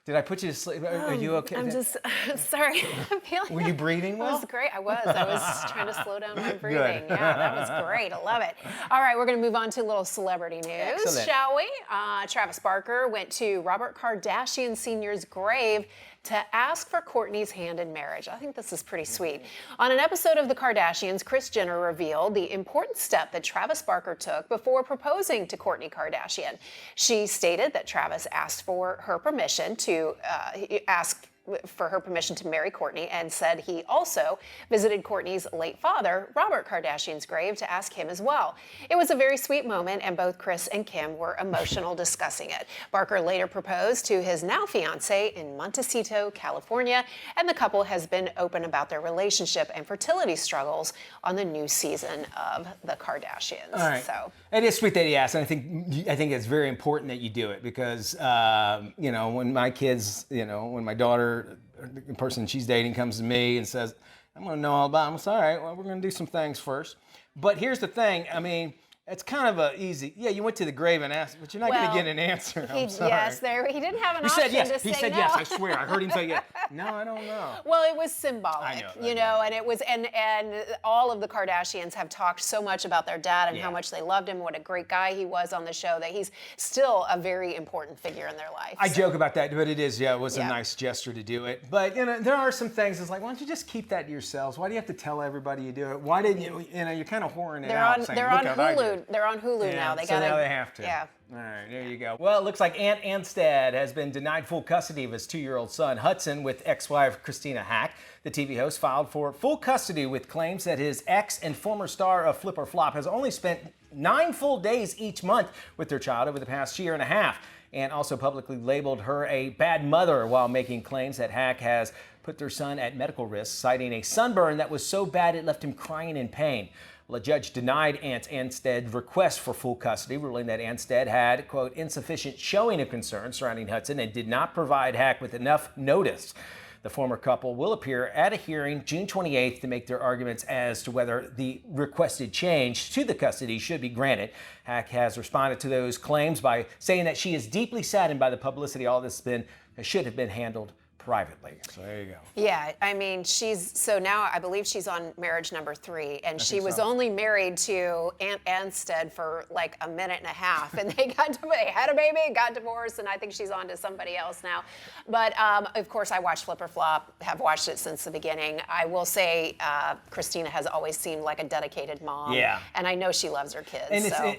Did I put you to sleep? Are you okay? I'm just sorry. I'm feeling. Were you breathing well? It was great. I was trying to slow down my breathing. Yeah, that was great. I love it. All right, we're going to move on to a little celebrity news, Excellent. shall we? Travis Barker went to Robert Kardashian Sr.'s grave to ask for Kourtney's hand in marriage. I think this is pretty sweet. On an episode of The Kardashians, Kris Jenner revealed the important step that Travis Barker took before proposing to Kourtney Kardashian. She stated that Travis asked for her permission to marry Kourtney, and said he also visited Kourtney's late father, Robert Kardashian's grave, to ask him as well. It was a very sweet moment, and both Kris and Kim were emotional discussing it. Barker later proposed to his now fiancée in Montecito, California, and the couple has been open about their relationship and fertility struggles on the new season of The Kardashians. All right. So it is sweet that he asked, and I think it's very important that you do it because when my kids, when my daughter, the person she's dating, comes to me and says, I'm going to know all about it. I'm all right, well, we're going to do some things first. But here's the thing. I mean, it's kind of a easy, you went to the grave and asked, but you're not going to get an answer. I'm sorry. Yes, he didn't have an option to say no. He said yes, I swear. I heard him say yes. No, I don't know. Well, it was symbolic, I know. and it was, and all of the Kardashians have talked so much about their dad and how much they loved him, what a great guy he was on the show, that he's still a very important figure in their life. I joke about that, but it was a nice gesture to do it. But, there are some things, it's like, why don't you just keep that to yourselves? Why do you have to tell everybody you do it? Why didn't you, you're kind of whoring it out. They're on Hulu. They're on Hulu now. Now they have to. Yeah. All right, there you go. Well, it looks like Ant Anstead has been denied full custody of his 2-year-old son, Hudson, with ex-wife Christina Hack. The TV host filed for full custody with claims that his ex and former star of Flip or Flop has only spent 9 full days each month with their child over the past year and a half, and also publicly labeled her a bad mother while making claims that Hack has put their son at medical risk, citing a sunburn that was so bad it left him crying in pain. Well, a judge denied Ant Anstead's request for full custody, ruling that Anstead had, quote, insufficient showing of concern surrounding Hudson and did not provide Hack with enough notice. The former couple will appear at a hearing June 28th to make their arguments as to whether the requested change to the custody should be granted. Hack has responded to those claims by saying that she is deeply saddened by the publicity all this should have been handled privately. So there you go. Yeah, I mean, so now I believe she's on marriage number 3, and she was only married to Ant Anstead for like a minute and a half, and they had a baby, got divorced, and I think she's on to somebody else now. But of course, I watched Flip or Flop, have watched it since the beginning. I will say Christina has always seemed like a dedicated mom. Yeah. And I know she loves her kids.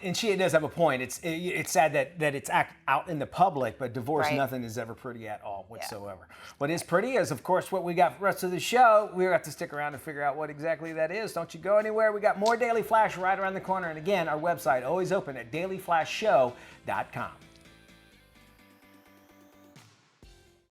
And she does have a point. It's sad that it's out in the public, but divorce, nothing is ever pretty at all whatsoever. Yeah. What is pretty is, of course, what we got for the rest of the show. We have to stick around and figure out what exactly that is. Don't you go anywhere. We got more Daily Flash right around the corner. And again, our website always open at dailyflashshow.com.